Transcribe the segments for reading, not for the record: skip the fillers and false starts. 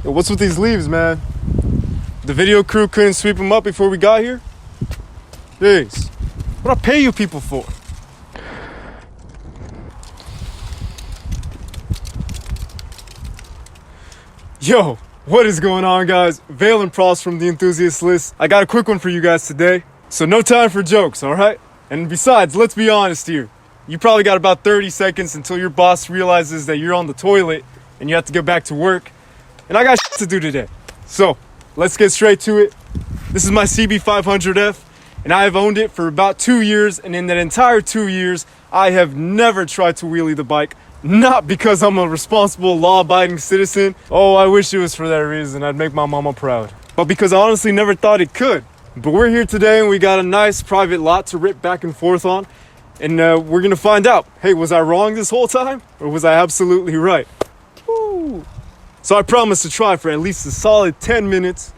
Yo, what's with these leaves, man? The video crew couldn't sweep them up before we got here? Jeez, what I pay you people for? Yo, what is going on, guys? Valen Pross from the Enthusiast List. I got a quick one for you guys today. So no time for jokes, all right? And besides, let's be honest here. You probably got about 30 seconds until your boss realizes that you're on the toilet and you have to get back to work. And I got shit to do today. So let's get straight to it. This is my CB500F, and I have owned it for about 2 years. And in that entire 2 years, I have never tried to wheelie the bike. Not because I'm a responsible, law-abiding citizen. Oh, I wish it was for that reason. I'd make my mama proud. But because I honestly never thought it could. But we're here today and we got a nice private lot to rip back and forth on. And we're gonna find out, hey, was I wrong this whole time? Or was I absolutely right? Woo. So I promise to try for at least a solid 10 minutes.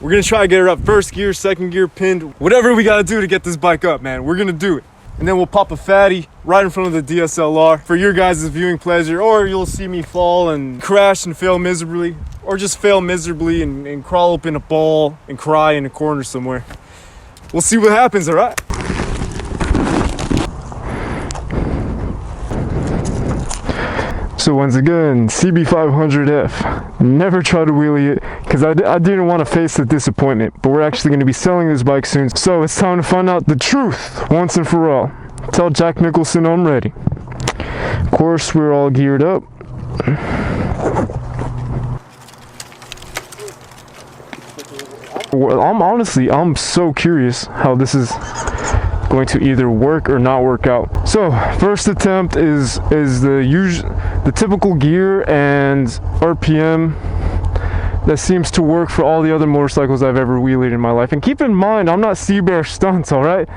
We're gonna try to get her up first gear, second gear, pinned. Whatever we gotta do to get this bike up, man. We're gonna do it. And then we'll pop a fatty right in front of the DSLR for your guys' viewing pleasure, or you'll see me fall and crash and fail miserably, or just fail miserably and crawl up in a ball and cry in a corner somewhere. We'll see what happens, all right? So once again, CB500F. Never try to wheelie it because I didn't want to face the disappointment, but we're actually going to be selling this bike soon. So it's time to find out the truth once and for all. Tell Jack Nicholson I'm ready. Of course, we're all geared up. Well, I'm so curious how this is going to either work or not work out. So first attempt is the typical gear and RPM that seems to work for all the other motorcycles I've ever wheelied in my life. And keep in mind, I'm not Sea-Bear stunts, all right?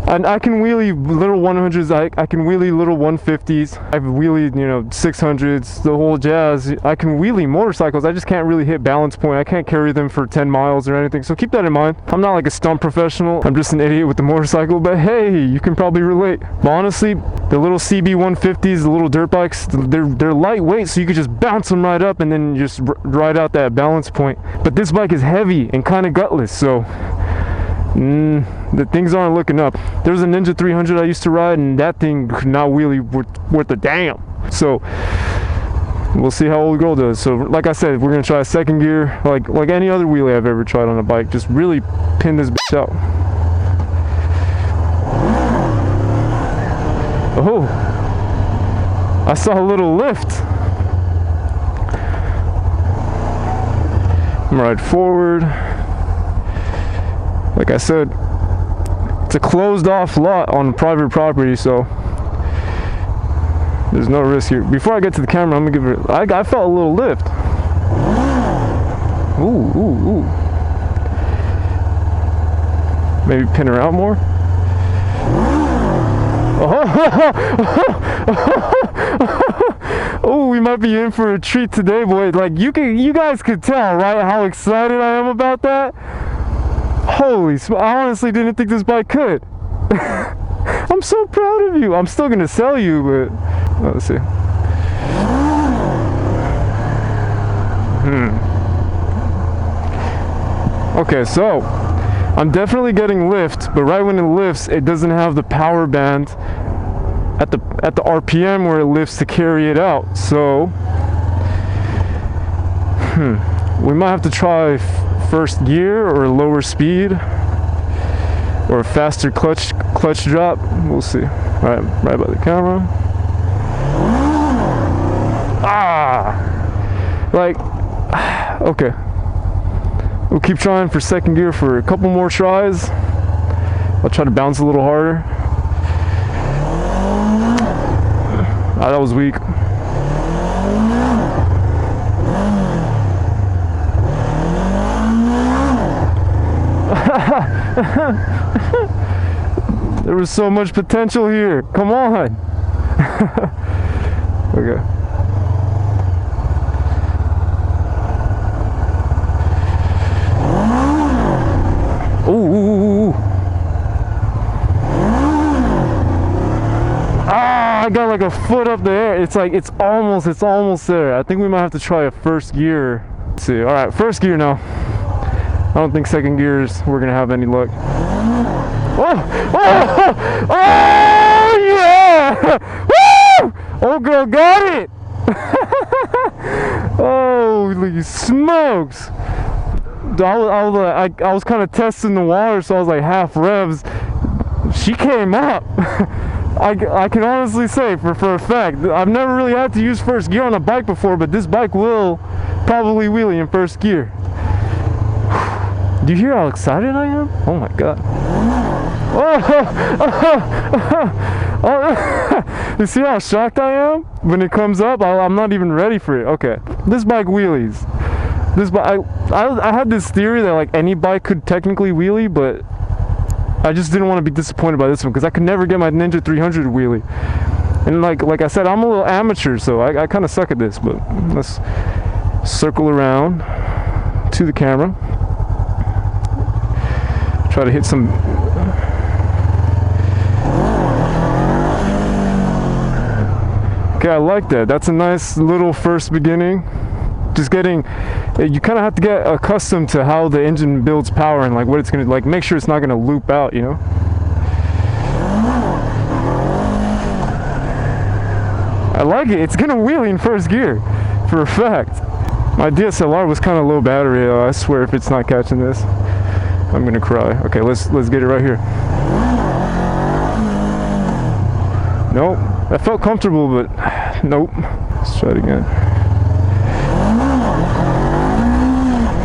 And I can wheelie little 100s, I can wheelie little 150s, I've wheelied, 600s, the whole jazz. I can wheelie motorcycles, I just can't really hit balance point. I can't carry them for 10 miles or anything, so keep that in mind. I'm not like a stunt professional, I'm just an idiot with the motorcycle, but hey, you can probably relate. But honestly, the little CB150s, the little dirt bikes, they're lightweight, so you could just bounce them right up and then just ride out that balance point. But this bike is heavy and kind of gutless, so the things aren't looking up. There's a Ninja 300 I used to ride, and that thing could not wheelie worth a damn. So we'll see how old girl does. So like I said, we're gonna try a second gear, like any other wheelie I've ever tried on a bike. Just really pin this bitch out. Oh, I saw a little lift. I'm gonna ride forward. Like I said, it's a closed off lot on private property, so there's no risk here. Before I get to the camera, I'm gonna give it, I felt a little lift. Ooh, ooh, ooh. Maybe pin her out more. Oh, we might be in for a treat today, boys. Like you guys could tell, right, how excited I am about that. Holy smoke, I honestly didn't think this bike could. I'm so proud of you. I'm still gonna sell you, but let's see. Okay, so I'm definitely getting lift, but right when it lifts, it doesn't have the power band at the RPM where it lifts to carry it out. So we might have to try first gear or lower speed or a faster clutch drop. We'll see. Right by the camera. Okay, we'll keep trying for second gear for a couple more tries. I'll try to bounce a little harder. That was weak. There was so much potential here. Come on. Okay. Ooh. I got like a foot up the air. It's like it's almost there. I think we might have to try a first gear. Let's see. All right, first gear now. I don't think second gears we're gonna have any luck. Oh yeah! Woo! Old girl got it. Holy smokes! I was kind of testing the water, so I was like half revs. She came up. I can honestly say for a fact, I've never really had to use first gear on a bike before, but this bike will probably wheelie in first gear. Do you hear how excited I am? Oh my god. You see how shocked I am? When it comes up, I'm not even ready for it. Okay, this bike wheelies. This bike, I had this theory that like any bike could technically wheelie, but I just didn't want to be disappointed by this one because I could never get my Ninja 300 wheelie. And like I said, I'm a little amateur, so I kind of suck at this. But let's circle around to the camera. Try to hit some. Okay, I like that. That's a nice little first beginning. Just getting, you kind of have to get accustomed to how the engine builds power and like what it's gonna, like make sure it's not gonna loop out, you know? I like it. It's gonna wheelie in first gear, for a fact. My DSLR was kind of low battery. I swear if it's not catching this, I'm gonna cry. Okay, let's get it right here. Nope, that felt comfortable, but nope. Let's try it again.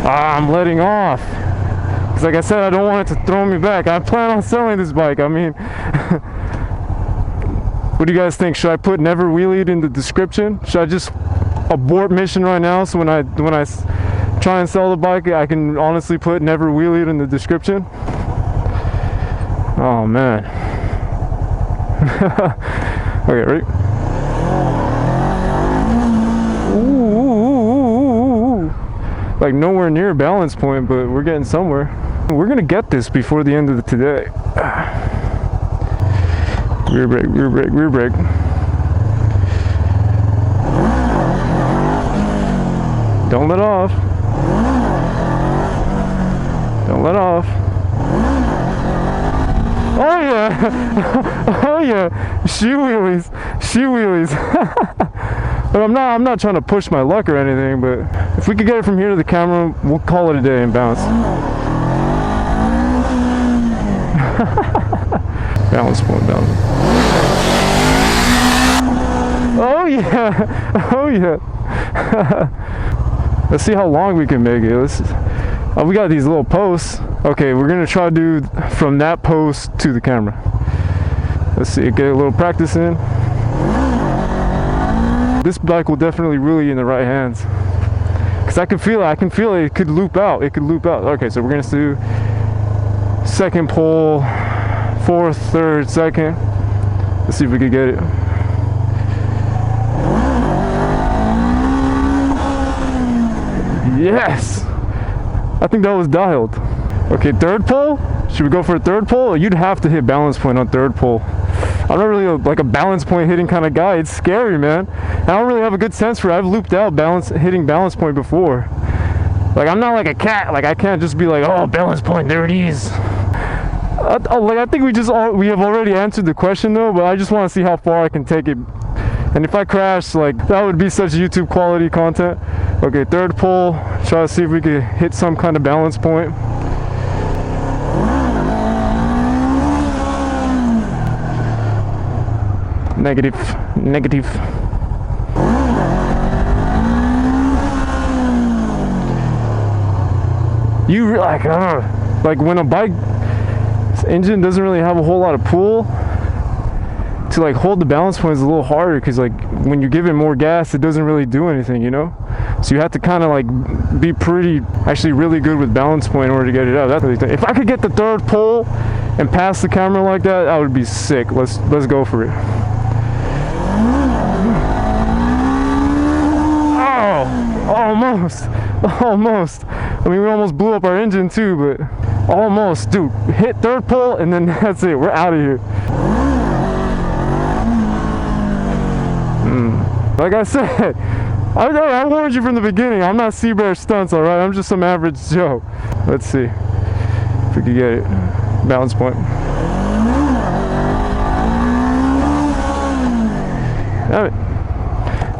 I'm letting off. Because like I said, I don't want it to throw me back. I plan on selling this bike. I mean, what do you guys think? Should I put never wheelied in the description? Should I just abort mission right now so when I try and sell the bike, I can honestly put never wheelied in the description? Oh man. Okay, ready? Ooh. Like nowhere near balance point, but we're getting somewhere. We're gonna get this before the end of today. Rear brake, rear brake, rear brake. Don't let off. Don't let off. Oh yeah. Oh yeah. She wheelies. She wheelies. But I'm not trying to push my luck or anything, but if we could get it from here to the camera, we'll call it a day and bounce. Balance point, balance. Oh yeah. Oh yeah. Let's see how long we can make it. We got these little posts. Okay, we're gonna try to do from that post to the camera. Let's see, get a little practice in. This bike will definitely wheelie in the right hands. Cause I can feel it. It could loop out. It could loop out. Okay, so we're gonna do second pull, fourth, third, second. Let's see if we can get it. Yes! I think that was dialed. Okay, third pull? Should we go for a third pull? You'd have to hit balance point on third pull. I'm not really like a balance point hitting kind of guy. It's scary, man. I don't really have a good sense for it. I've looped out hitting balance point before. Like I'm not like a cat. Like I can't just be like, oh, balance point, there it is. I think we have already answered the question though, but I just want to see how far I can take it. And if I crash, like that would be such YouTube quality content. Okay, third pull. Try to see if we can hit some kind of balance point. Negative, negative. Like when a bike's engine doesn't really have a whole lot of pull, to like hold the balance point is a little harder because like when you give it more gas, it doesn't really do anything, you know? So you have to kind of like be actually really good with balance point in order to get it out. If I could get the third pull and pass the camera like that, that would be sick. Let's go for it. Oh, almost. I mean, we almost blew up our engine too, but almost, dude. Hit third pull and then that's it. We're out of here. Like I said, I warned you from the beginning. I'm not Seabear Stunts, all right? I'm just some average Joe. Let's see if we can get it. Balance point. Damn it.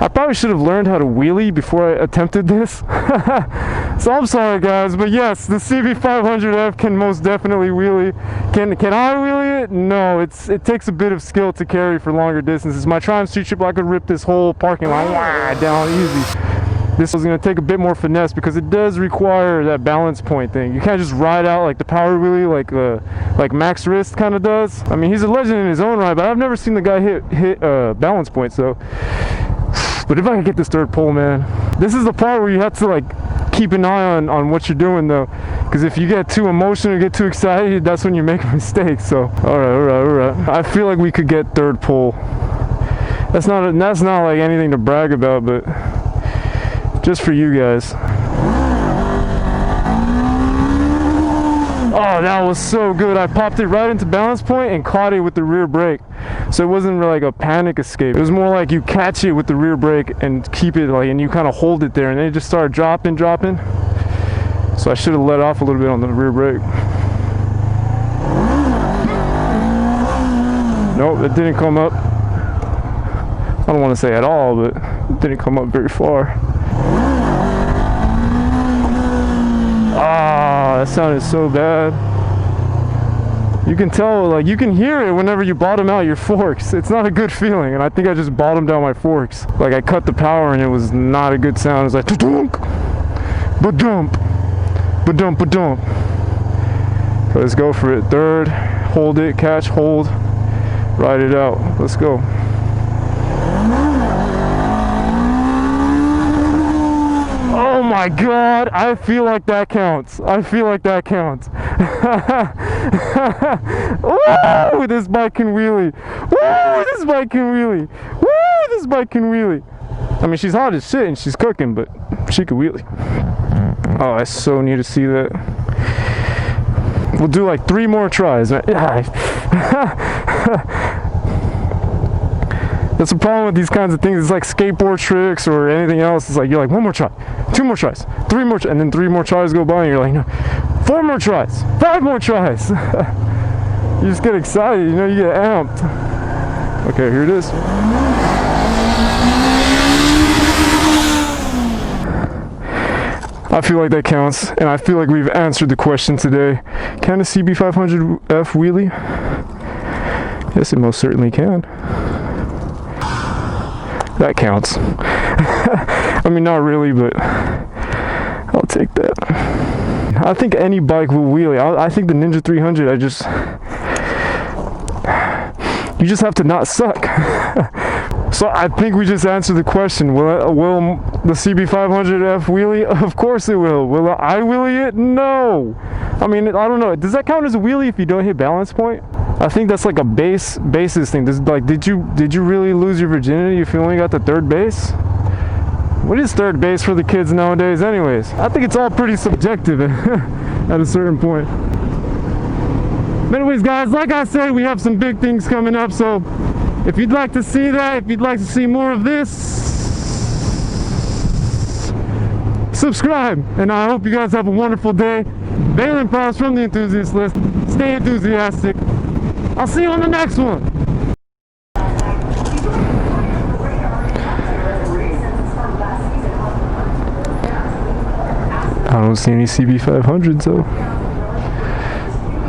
I probably should have learned how to wheelie before I attempted this. So I'm sorry guys, but yes, the CB500F can most definitely wheelie. Can I wheelie it? No, it takes a bit of skill to carry for longer distances. My Triumph Street Trip, I could rip this whole parking lot down easy. This is going to take a bit more finesse because it does require that balance point thing. You can't just ride out like the power wheelie like Max Wrist kind of does. I mean, he's a legend in his own right, but I've never seen the guy hit balance point, so. But if I can get this third pole, man, this is the part where you have to like keep an eye on what you're doing though, because if you get too emotional or get too excited, that's when you make a mistake. So all right, I feel like we could get third pole. That's not like anything to brag about, but just for you guys. Oh, that was so good. I popped it right into balance point and caught it with the rear brake. So it wasn't really like a panic escape. It was more like you catch it with the rear brake and keep it like, and you kind of hold it there, and then it just started dropping. So I should have let off a little bit on the rear brake. Nope, it didn't come up. I don't want to say at all, but it didn't come up very far. Ah, that sounded so bad. You can tell, like, you can hear it whenever you bottom out your forks. It's not a good feeling, and I think I just bottomed out my forks. Like, I cut the power and it was not a good sound. It was like, ba-dunk, ba-dump, ba-dump, ba-dump. So let's go for it. Third, hold it, catch, hold, ride it out. Let's go. Oh my God, I feel like that counts. I feel like that counts. Woo, this bike can wheelie. Woo, this bike can wheelie. Woo, this bike can wheelie. I mean, she's hot as shit and she's cooking, but she can wheelie. Oh, I so need to see that. We'll do like 3 more tries. That's the problem with these kinds of things. It's like skateboard tricks or anything else. It's like, you're like, 1 more try, 2 more tries, 3 more, and then 3 more tries go by and you're like, no, 4 more tries, 5 more tries. You just get excited, you know, you get amped. Okay, here it is. I feel like that counts, and I feel like we've answered the question today. Can a CB500F wheelie? Yes, it most certainly can. That counts. I mean, not really, but I'll take that. I think any bike will wheelie. I think the Ninja 300, you just have to not suck. So I think we just answered the question. Will the CB500F wheelie? Of course it will. Will I wheelie it? No. I mean, I don't know. Does that count as a wheelie if you don't hit balance point? I think that's like a basis thing. Like, did you really lose your virginity if you only got the third base? What is third base for the kids nowadays anyways? I think it's all pretty subjective at a certain point. But anyways guys, like I said, we have some big things coming up, so if you'd like to see that, if you'd like to see more of this, subscribe, and I hope you guys have a wonderful day. Valen Pross from the Enthusiast List. Stay enthusiastic. I'll see you on the next one. I don't see any CB500s though.